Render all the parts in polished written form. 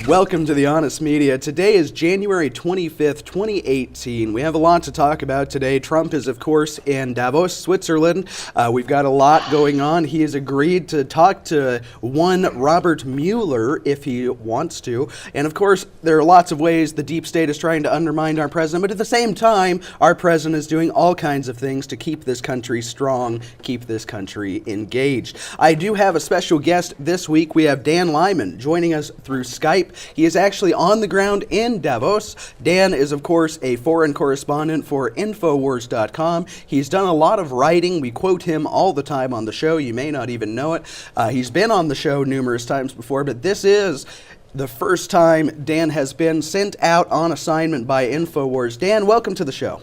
Welcome to the Honest Media. Today is January 25th, 2018. We have a lot to talk about today. Trump is, of course, in Davos, Switzerland. We've got a lot going on. He has agreed to talk to one Robert Mueller if he wants to. And, of course, there are lots of ways the deep state is trying to undermine our president. But at the same time, our president is doing all kinds of things to keep this country strong, keep this country engaged. I do have a special guest this week. We have Dan Lyman joining us through Skype. He is actually on the ground in Davos. Dan is, of course, a foreign correspondent for InfoWars.com. He's done a lot of writing. We quote him all the time on the show. You may not even know it. He's been on the show numerous times before, but this is the first time Dan has been sent out on assignment by InfoWars. Dan, welcome to the show.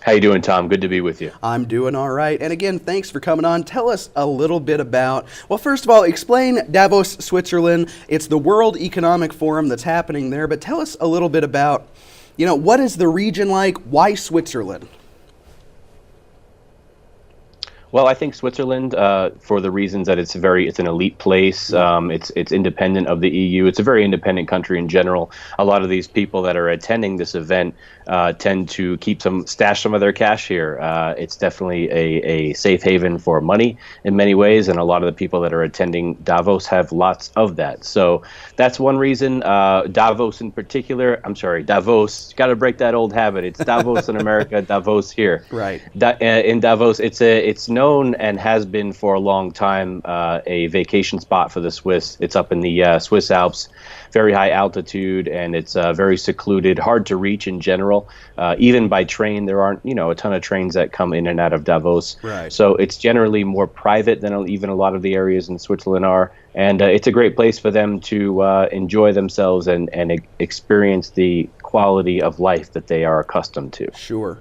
How you doing, Tom? Good to be with you. I'm doing all right. And again, thanks for coming on. Tell us a little bit about, well, first of all, explain Davos, Switzerland. It's the World Economic Forum that's happening there, but tell us a little bit about, what is the region like? Why Switzerland? Well, I think Switzerland, for the reasons that it's an elite place. It's independent of the EU. It's a very independent country in general. A lot of these people that are attending this event tend to stash some of their cash here. It's definitely a safe haven for money in many ways, and a lot of the people that are attending Davos have lots of that. So that's one reason. Davos in particular. I'm sorry, Davos. Got to break that old habit. It's Davos in America, Davos here. Right. In Davos, it's known and has been for a long time a vacation spot for the Swiss. It's up in the Swiss Alps, very high altitude, and it's very secluded, hard to reach in general. Even by train, there aren't a ton of trains that come in and out of Davos. Right. So it's generally more private than even a lot of the areas in Switzerland are. And it's a great place for them to enjoy themselves and experience the quality of life that they are accustomed to. Sure.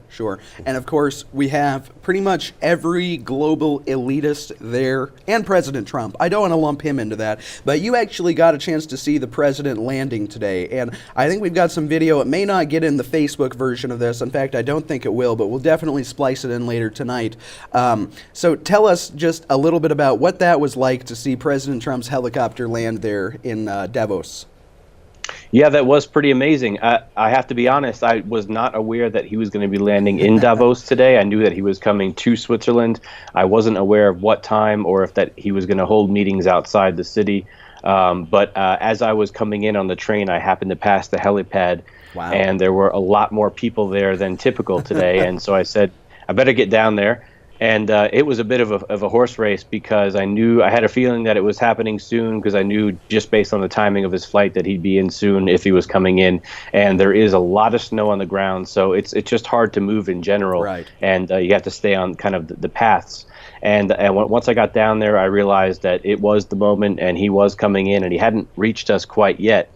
And of course, we have pretty much every global elitist there, and President Trump. I don't want to lump him into that, but you actually got a chance to see the president landing today, and I think we've got some video. It may not get in the Facebook version of this. In fact, I don't think it will, but we'll definitely splice it in later tonight. So tell us just a little bit about what that was like to see President Trump's helicopter land there in Davos. Yeah, that was pretty amazing. I have to be honest, I was not aware that he was going to be landing in Davos today. I knew that he was coming to Switzerland. I wasn't aware of what time or if that he was going to hold meetings outside the city. But as I was coming in on the train, I happened to pass the helipad. Wow. And there were a lot more people there than typical today. And so I said, I better get down there. And it was a bit of a horse race because I had a feeling that it was happening soon because I knew just based on the timing of his flight that he'd be in soon if he was coming in. And there is a lot of snow on the ground, so it's just hard to move in general. Right. And you have to stay on kind of the paths. And once I got down there, I realized that it was the moment and he was coming in and he hadn't reached us quite yet.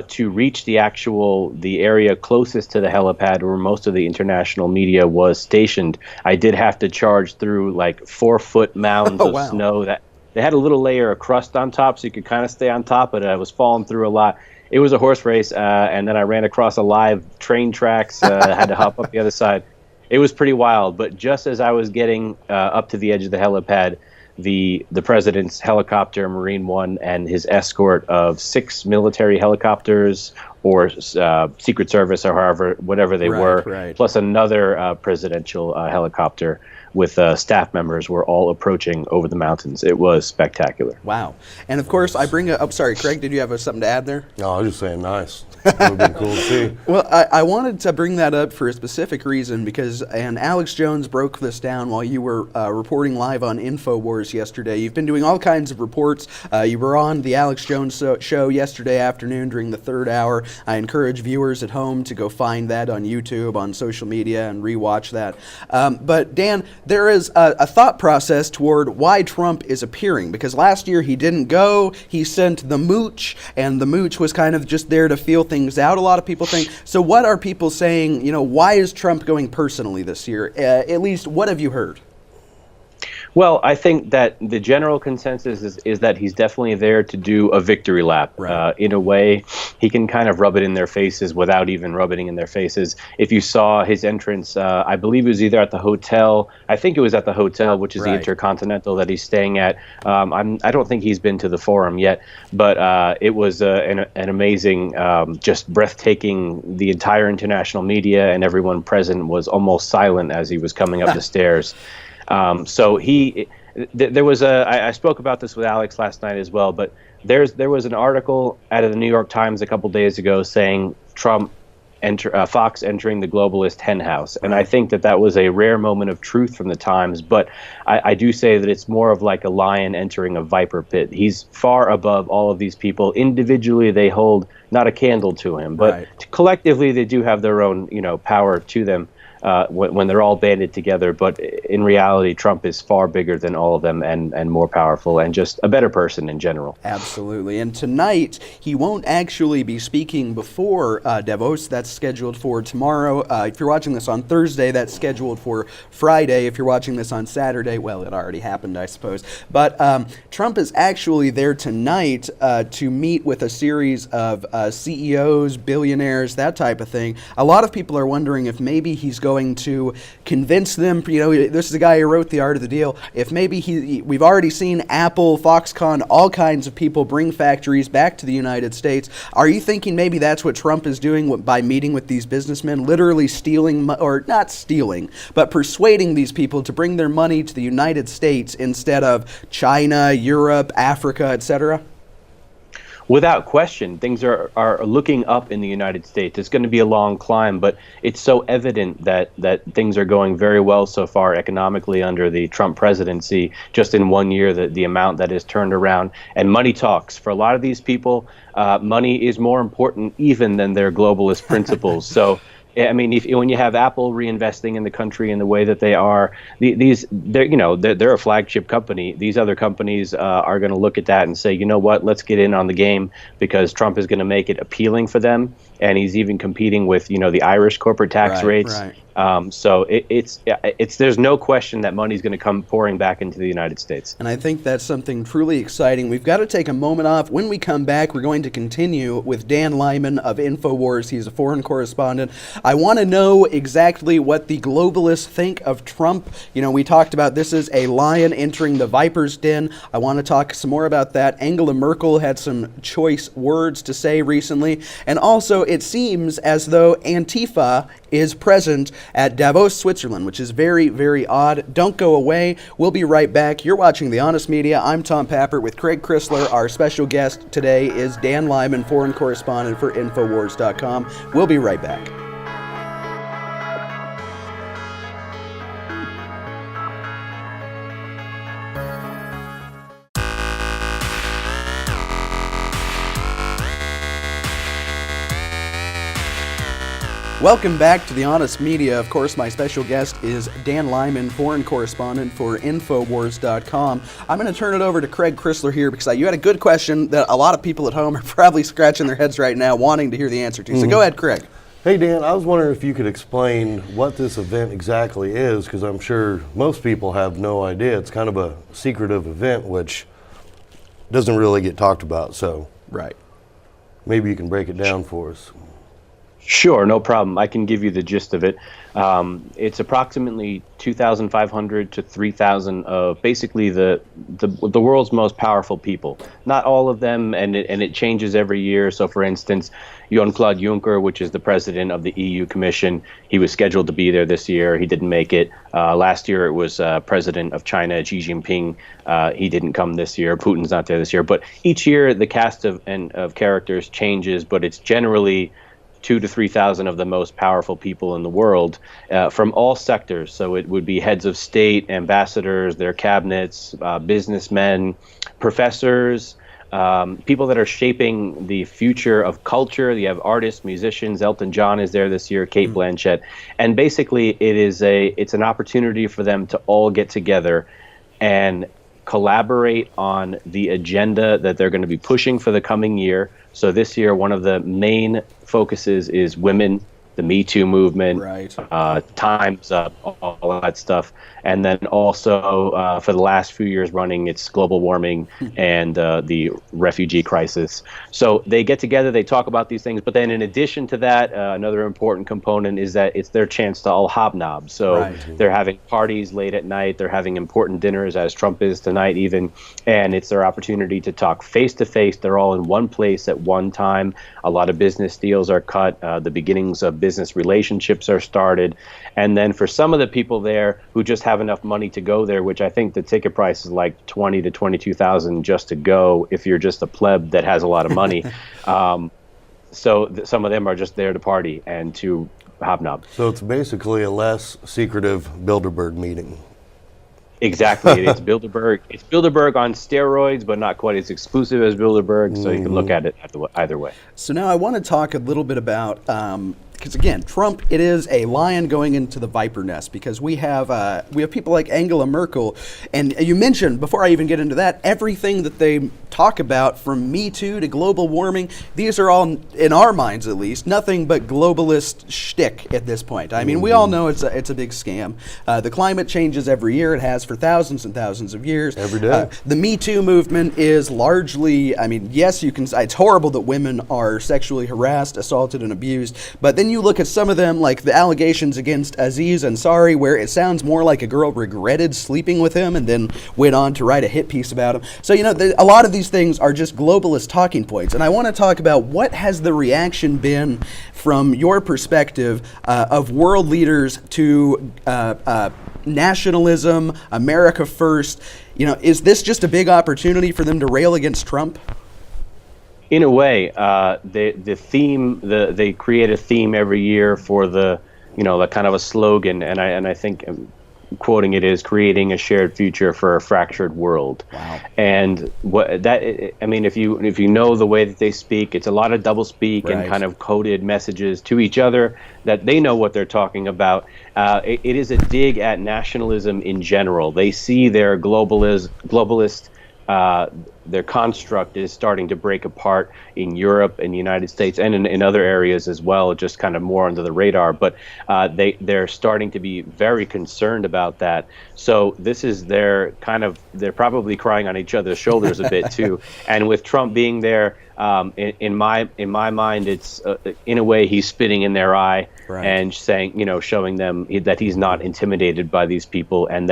To reach the area closest to the helipad where most of the international media was stationed, I did have to charge through like 4-foot mounds of snow that they had a little layer of crust on top so you could kind of stay on top, but I was falling through a lot. It was a horse race, and then I ran across a live train tracks. I had to hop up the other side. It was pretty wild, but just as I was getting up to the edge of the helipad, the president's helicopter, Marine One, and his escort of 6 military helicopters or Secret Service or whatever they were, plus another presidential helicopter with staff members were all approaching over the mountains. It was spectacular. Wow. And of course, I bring up, sorry, Craig, did you have something to add there? No, I was just saying nice. It would have been cool to see. Well, I wanted to bring that up for a specific reason and Alex Jones broke this down while you were reporting live on InfoWars yesterday. You've been doing all kinds of reports. You were on the Alex Jones show yesterday afternoon during the third hour. I encourage viewers at home to go find that on YouTube, on social media, and rewatch that. But Dan, there is a thought process toward why Trump is appearing, because last year he didn't go. He sent the mooch, and the mooch was kind of just there to feel things out, a lot of people think. So what are people saying, why is Trump going personally this year? At least, what have you heard? Well, I think that the general consensus is that he's definitely there to do a victory lap. Right. In a way, he can kind of rub it in their faces without even rubbing it in their faces. If you saw his entrance, I believe it was either at the hotel. I think it was at the hotel, which is the Right. Intercontinental that he's staying at. I don't think he's been to the Forum yet, but it was an amazing, just breathtaking. The entire international media and everyone present was almost silent as he was coming up the stairs. So there was I spoke about this with Alex last night as well, but there was an article out of the New York Times a couple days ago saying Fox entering the globalist henhouse. And I think that was a rare moment of truth from the Times, but I do say that it's more of like a lion entering a viper pit. He's far above all of these people. Individually, they hold not a candle to him, but Right. collectively they do have their own, power to them. When they're all banded together. But in reality, Trump is far bigger than all of them and more powerful and just a better person in general. Absolutely. And tonight, he won't actually be speaking before Davos. That's scheduled for tomorrow. If you're watching this on Thursday, that's scheduled for Friday. If you're watching this on Saturday, well, it already happened, I suppose. But Trump is actually there tonight to meet with a series of CEOs, billionaires, that type of thing. A lot of people are wondering if maybe he's going to convince them, this is a guy who wrote The Art of the Deal, if maybe we've already seen Apple, Foxconn, all kinds of people bring factories back to the United States. Are you thinking maybe that's what Trump is doing by meeting with these businessmen, literally stealing, or not stealing, but persuading these people to bring their money to the United States instead of China, Europe, Africa, etc.? Without question, things are looking up in the United States. It's going to be a long climb, but it's so evident that things are going very well so far economically under the Trump presidency. Just in 1 year, the amount that is turned around. And money talks. For a lot of these people, money is more important even than their globalist principles. So, I mean, when you have Apple reinvesting in the country in the way that they are, they're a flagship company. These other companies are going to look at that and say, you know what, let's get in on the game because Trump is going to make it appealing for them. And he's even competing with, the Irish corporate tax rates. Right. So there's no question that money's going to come pouring back into the United States. And I think that's something truly exciting. We've got to take a moment off. When we come back, we're going to continue with Dan Lyman of InfoWars. He's a foreign correspondent. I want to know exactly what the globalists think of Trump. We talked about this is a lion entering the viper's den. I want to talk some more about that. Angela Merkel had some choice words to say recently. And also, it seems as though Antifa is present at Davos, Switzerland, which is very, very odd. Don't go away. We'll be right back. You're watching The Honest Media. I'm Tom Pappert with Craig Chrysler. Our special guest today is Dan Lyman, foreign correspondent for InfoWars.com. We'll be right back. Welcome back to The Honest Media. Of course, my special guest is Dan Lyman, foreign correspondent for InfoWars.com. I'm going to turn it over to Craig Chrysler here because you had a good question that a lot of people at home are probably scratching their heads right now wanting to hear the answer to. So go ahead, Craig. Hey, Dan, I was wondering if you could explain what this event exactly is, because I'm sure most people have no idea. It's kind of a secretive event, which doesn't really get talked about. So Right. maybe you can break it down for us. Sure, no problem. I can give you the gist of it. It's approximately 2,500 to 3,000 of basically the world's most powerful people. Not all of them, and it changes every year. So, for instance, Jean-Claude Juncker, which is the president of the EU Commission, he was scheduled to be there this year. He didn't make it. Last year, it was President of China, Xi Jinping. He didn't come this year. Putin's not there this year. But each year, the cast of characters changes, but it's generally 2,000 to 3,000 of the most powerful people in the world from all sectors. So it would be heads of state, ambassadors, their cabinets, businessmen, professors, people that are shaping the future of culture. You have artists, musicians. Elton John is there this year, Kate Blanchett. And basically it's an opportunity for them to all get together and collaborate on the agenda that they're going to be pushing for the coming year. So this year, one of the main focuses is women the Me Too movement, Right. Time's Up, all that stuff. And then also for the last few years running, it's global warming and the refugee crisis. So they get together, they talk about these things. But then in addition to that, another important component is that it's their chance to all hobnob. So Right. they're having parties late at night. They're having important dinners, as Trump is tonight even. And it's their opportunity to talk face to face. They're all in one place at one time. A lot of business deals are cut. The beginnings of business relationships are started. And then for some of the people there who just have enough money to go there, which I think the ticket price is like 20 to 22,000 just to go if you're just a pleb that has a lot of money. Some of them are just there to party and to hobnob. So it's basically a less secretive Bilderberg meeting. Exactly. It's Bilderberg. It's Bilderberg on steroids, but not quite as exclusive as Bilderberg. So you can look at it either way. So now I want to talk a little bit about, because again, Trump, it is a lion going into the viper nest, because we have people like Angela Merkel, and you mentioned, before I even get into that, everything that they talk about, from Me Too to global warming, these are all, in our minds at least, nothing but globalist shtick at this point. I mean, we all know it's a big scam. The climate changes every year. It has for thousands and thousands of years. Every day. The Me Too movement is largely, I mean, yes, you can. It's horrible that women are sexually harassed, assaulted, and abused. But then you look at some of them, like the allegations against Aziz Ansari, where it sounds more like a girl regretted sleeping with him and then went on to write a hit piece about him. So, you know, a lot of these things are just globalist talking points. And I want to talk about what has the reaction been from your perspective of world leaders to nationalism, America first. You know, is this just a big opportunity for them to rail against Trump? In a way, the theme, they create a theme every year for the kind of a slogan, and I think quoting it is creating a shared future for a fractured world. Wow. And I mean, if you know the way that they speak, it's a lot of doublespeak Right. and kind of coded messages to each other that they know what they're talking about. It is a dig at nationalism in general. They see their globalist their construct is starting to break apart in Europe and the United States and in other areas as well, just kind of more under the radar. But they're starting to be very concerned about that. So this is they're probably crying on each other's shoulders a bit too. And with Trump being there, in my mind, it's in a way he's spitting in their eye. Right. And saying, showing them that he's not intimidated by these people, and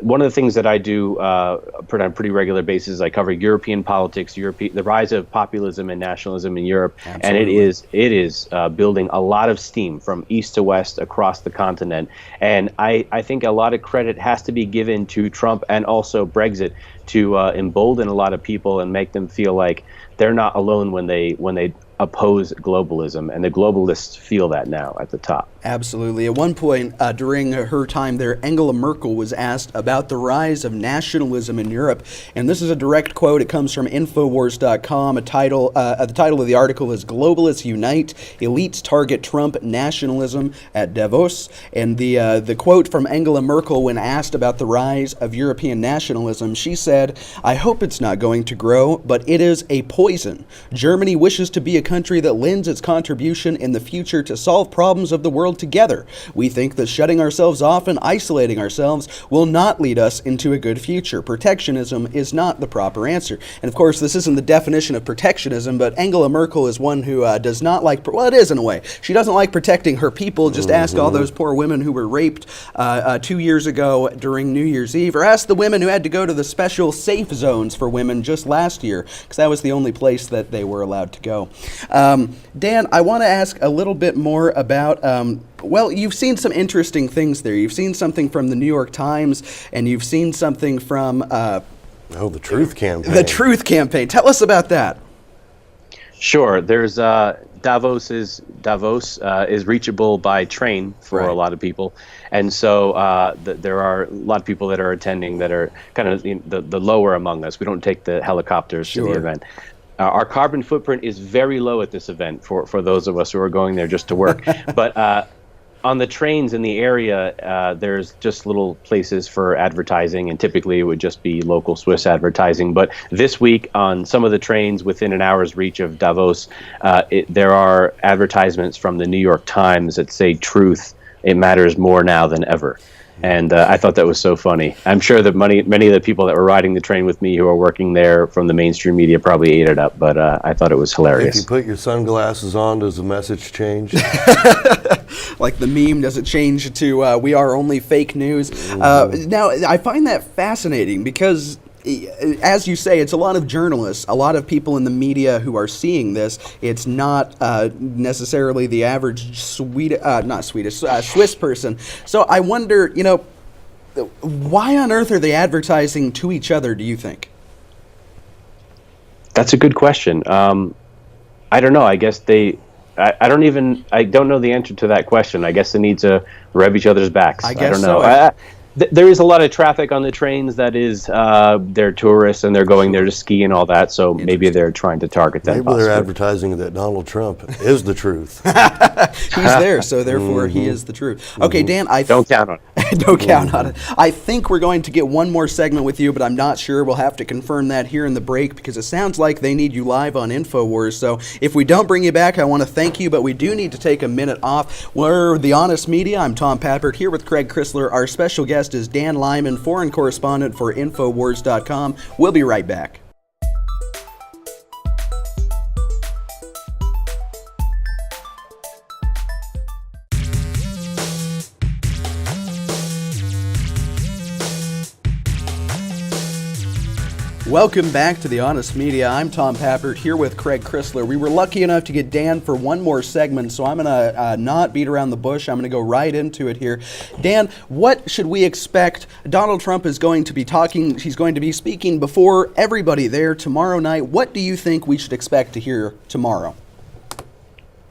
one of the things that I do on a pretty regular basis, I cover European politics, the rise of populism and nationalism in Europe. Absolutely. And it is building a lot of steam from east to west across the continent. And I think a lot of credit has to be given to Trump and also Brexit to embolden a lot of people and make them feel like they're not alone when they oppose globalism, and the globalists feel that now at the top. Absolutely. At one point during her time there, Angela Merkel was asked about the rise of nationalism in Europe, and this is a direct quote. It comes from InfoWars.com. The title of the article is "Globalists Unite: Elites Target Trump Nationalism at Davos." And the quote from Angela Merkel when asked about the rise of European nationalism, she said, "I hope it's not going to grow, but it is a poison. Germany wishes to be a country that lends its contribution in the future to solve problems of the world together. We think that shutting ourselves off and isolating ourselves will not lead us into a good future. Protectionism is not the proper answer." And of course, this isn't the definition of protectionism, but Angela Merkel is one who does not like, well, it is in a way. She doesn't like protecting her people. Just ask all those poor women who were raped 2 years ago during New Year's Eve, or ask the women who had to go to the special safe zones for women just last year, because that was the only place that they were allowed to go. Dan, I want to ask a little bit more about, well, you've seen some interesting things there. You've seen something from the New York Times, and you've seen something from... the Truth Campaign. The Truth Campaign. Tell us about that. Sure. There's Davos is reachable by train for Right. a lot of people, and so there are a lot of people that are attending that are kind of the lower among us. We don't take the helicopters to the event. Our carbon footprint is very low at this event for those of us who are going there just to work. But on the trains in the area, there's just little places for advertising, and typically it would just be local Swiss advertising. But this week, on some of the trains within an hour's reach of Davos, there are advertisements from the New York Times that say, "Truth, it matters more now than ever." And I thought that was so funny. I'm sure that many of the people that were riding the train with me who are working there from the mainstream media probably ate it up, but I thought it was hilarious. If you put your sunglasses on, does the message change? Like the meme, does it change to "we are only fake news"? Now, I find that fascinating because, as you say, it's a lot of journalists, a lot of people in the media who are seeing this. It's not necessarily the average Swiss person. So I wonder, why on earth are they advertising to each other, do you think? That's a good question. I don't know. I guess I don't know the answer to that question. I guess they need to rev each other's backs. I guess don't know. so. There is a lot of traffic on the trains that is, they're tourists and they're going there to ski and all that, so maybe they're trying to target that. Maybe they're advertising that Donald Trump is the truth. He's there, so therefore he is the truth. Okay, Dan, don't count on it. Don't count on it. I think we're going to get one more segment with you, but I'm not sure. We'll have to confirm that here in the break because it sounds like they need you live on InfoWars. So if we don't bring you back, I want to thank you, but we do need to take a minute off. We're The Honest Media. I'm Tom Pappert here with Craig Chrysler. Our special guest is Dan Lyman, foreign correspondent for InfoWars.com. We'll be right back. Welcome back to The Honest Media. I'm Tom Pappert here with Craig Chrysler. We were lucky enough to get Dan for one more segment, so I'm going to not beat around the bush. I'm going to go right into it here. Dan, what should we expect? Donald Trump is going to be talking, he's going to be speaking before everybody there tomorrow night. What do you think we should expect to hear tomorrow?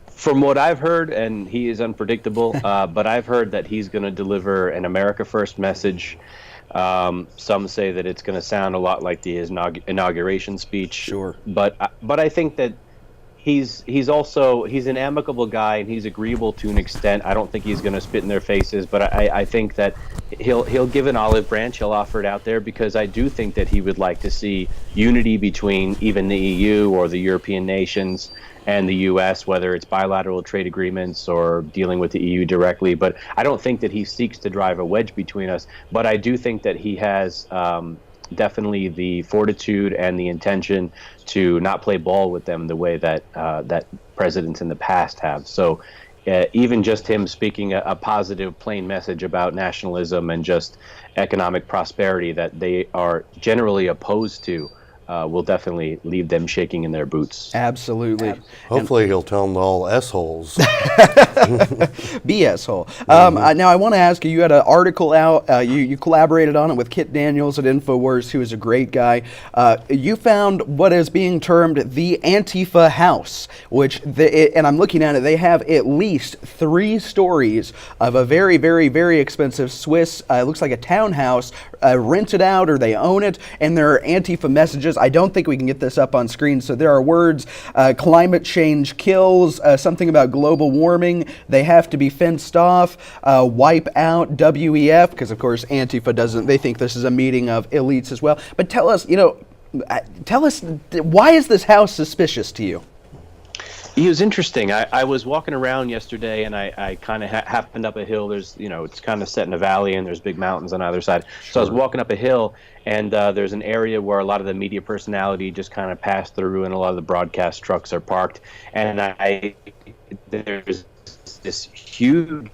From what I've heard, and he is unpredictable, but I've heard that he's going to deliver an America First message. Some say that it's going to sound a lot like his inauguration speech. Sure. But I think that he's an amicable guy and he's agreeable to an extent. I don't think he's going to spit in their faces, but I think that he'll give an olive branch. He'll offer it out there because I do think that he would like to see unity between even the EU or the European nations and the U.S., whether it's bilateral trade agreements or dealing with the EU directly. But I don't think that he seeks to drive a wedge between us. But I do think that he has definitely the fortitude and the intention to not play ball with them the way that that presidents in the past have. So even just him speaking a positive, plain message about nationalism and just economic prosperity that they are generally opposed to will definitely leave them shaking in their boots. Absolutely. Hopefully he'll tell them all S-holes. Be S-hole. Now I want to ask you, you had an article out, you collaborated on it with Kit Daniels at InfoWars, who is a great guy. You found what is being termed the AntiFur House, which, and I'm looking at it, they have at least 3 stories of a very, very, very expensive Swiss, it looks like a townhouse, rented out or they own it, and there are Antifa messages. I don't think we can get this up on screen. So there are words, climate change kills, something about global warming, they have to be fenced off, wipe out, WEF, because of course Antifa doesn't, they think this is a meeting of elites as well. But tell us, why is this house suspicious to you? It was interesting. I was walking around yesterday, and I kind of happened up a hill. There's, it's kind of set in a valley, and there's big mountains on either side. Sure. So I was walking up a hill, and there's an area where a lot of the media personality just kind of passed through, and a lot of the broadcast trucks are parked. And there's this huge.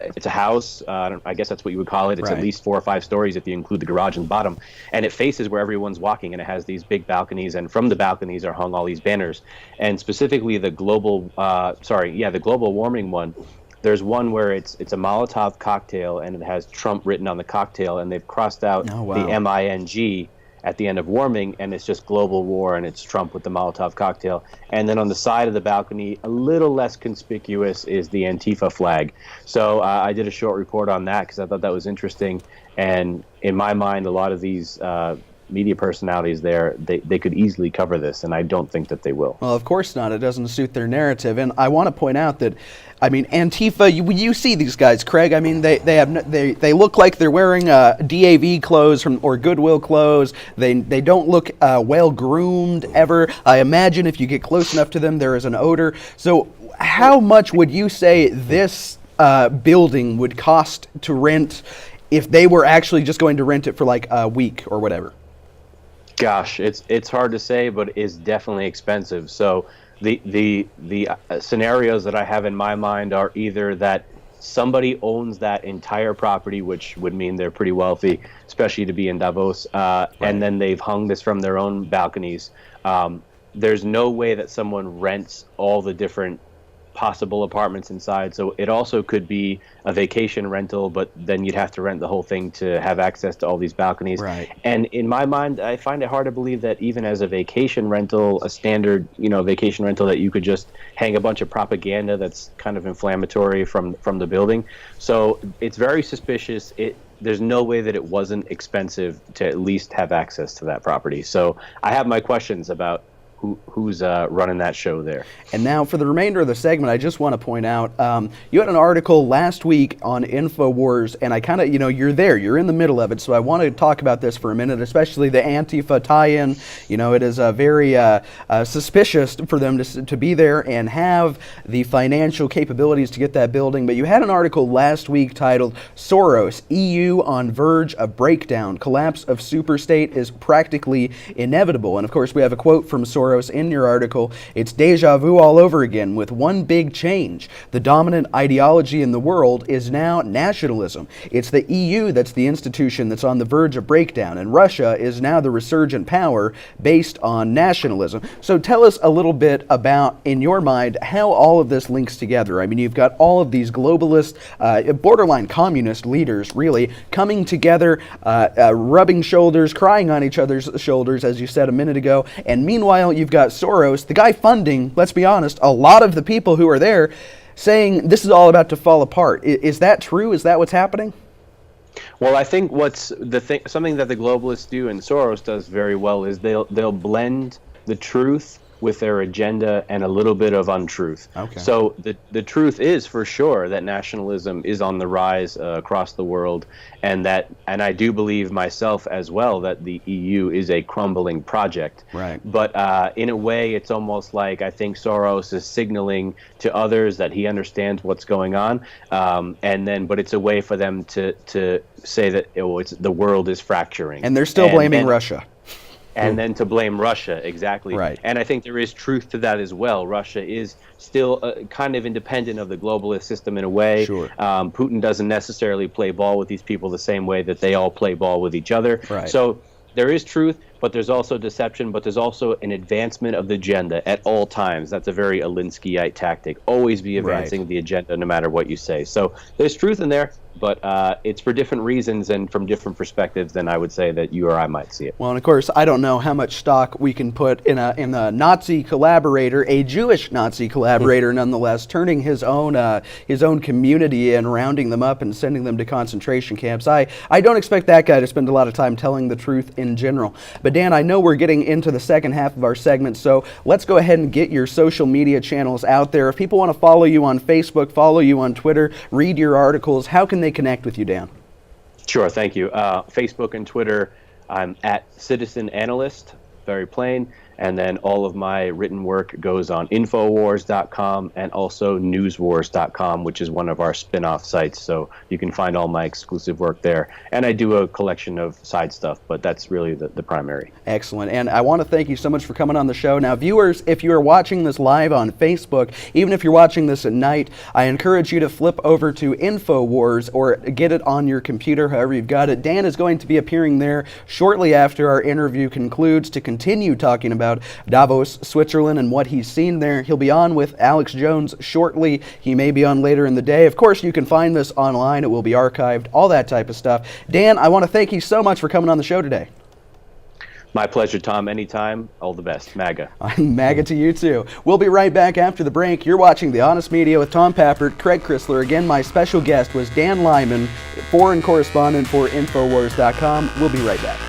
It's a house. I guess that's what you would call it. It's right. At least 4 or 5 stories if you include the garage and the bottom. And it faces where everyone's walking, and it has these big balconies. And from the balconies are hung all these banners. And specifically the global warming one. There's one where it's a Molotov cocktail, and it has Trump written on the cocktail, and they've crossed out the MING at the end of warming, and it's just global war, and it's Trump with the Molotov cocktail. And then on the side of the balcony, a little less conspicuous, is the Antifa flag. So I did a short report on that because I thought that was interesting. And in my mind, a lot of these media personalities there, they could easily cover this, and I don't think that they will. Well, of course not. It doesn't suit their narrative. And I want to point out that, I mean, Antifa, you see these guys, Craig. I mean, they look like they're wearing DAV clothes or Goodwill clothes. They don't look well groomed ever. I imagine if you get close enough to them, there is an odor. So how much would you say this building would cost to rent if they were actually just going to rent it for like a week or whatever? Gosh, it's hard to say, but it's definitely expensive. So the scenarios that I have in my mind are either that somebody owns that entire property, which would mean they're pretty wealthy, especially to be in Davos, and then they've hung this from their own balconies. There's no way that someone rents all the different possible apartments inside. So it also could be a vacation rental, but then you'd have to rent the whole thing to have access to all these balconies. Right. And in my mind, I find it hard to believe that even as a vacation rental, a standard, vacation rental, that you could just hang a bunch of propaganda that's kind of inflammatory from the building. So it's very suspicious. There's no way that it wasn't expensive to at least have access to that property. So I have my questions about who's running that show there. And now for the remainder of the segment, I just want to point out, you had an article last week on InfoWars, and I kind of, you're in the middle of it, so I want to talk about this for a minute, especially the Antifa tie-in. It is very suspicious for them to be there and have the financial capabilities to get that building. But you had an article last week titled, Soros EU on Verge of Breakdown. Collapse of Superstate is Practically Inevitable. And of course, we have a quote from Soros in your article. It's deja vu all over again with one big change. The dominant ideology in the world is now nationalism. It's the EU that's the institution that's on the verge of breakdown, and Russia is now the resurgent power based on nationalism. So tell us a little bit about, in your mind, how all of this links together. I mean, you've got all of these globalist, borderline communist leaders really coming together, rubbing shoulders, crying on each other's shoulders, as you said a minute ago, and meanwhile, you've got Soros, the guy funding, let's be honest, a lot of the people who are there, saying this is all about to fall apart. Is that true? Is that what's happening? Well, I think something that the globalists do and Soros does very well is they'll blend the truth with their agenda and a little bit of untruth. Okay. So the truth is for sure that nationalism is on the rise across the world, and I do believe myself as well that the EU is a crumbling project. Right. But in a way, it's almost like I think Soros is signaling to others that he understands what's going on, but it's a way for them to say that the world is fracturing. And they're still blaming Russia. And then to blame Russia, exactly. Right. And I think there is truth to that as well. Russia is still kind of independent of the globalist system in a way. Sure. Putin doesn't necessarily play ball with these people the same way that they all play ball with each other. Right. So there is truth, but there's also deception, but there's also an advancement of the agenda at all times. That's a very Alinskyite tactic. Always be advancing the agenda no matter what you say. So there's truth in there, but it's for different reasons and from different perspectives than I would say that you or I might see it. Well, and of course, I don't know how much stock we can put in a Nazi collaborator, a Jewish Nazi collaborator, nonetheless, turning his own community and rounding them up and sending them to concentration camps. I don't expect that guy to spend a lot of time telling the truth in general. But Dan, I know we're getting into the second half of our segment, so let's go ahead and get your social media channels out there. If people want to follow you on Facebook, follow you on Twitter, read your articles, how can they connect with you, Dan? Sure, thank you. Facebook and Twitter, I'm at Citizen Analyst, very plain. And then all of my written work goes on InfoWars.com and also NewsWars.com, which is one of our spin-off sites. So you can find all my exclusive work there. And I do a collection of side stuff, but that's really the primary. Excellent. And I want to thank you so much for coming on the show. Now, viewers, if you are watching this live on Facebook, even if you're watching this at night, I encourage you to flip over to InfoWars or get it on your computer, however you've got it. Dan is going to be appearing there shortly after our interview concludes to continue talking about Davos, Switzerland, and what he's seen there. He'll be on with Alex Jones shortly. He may be on later in the day. Of course, you can find this online. It will be archived, all that type of stuff. Dan, I want to thank you so much for coming on the show today. My pleasure, Tom. Anytime. All the best. MAGA. MAGA to you, too. We'll be right back after the break. You're watching The Honest Media with Tom Pappert, Craig Chrysler. Again, my special guest was Dan Lyman, foreign correspondent for InfoWars.com. We'll be right back.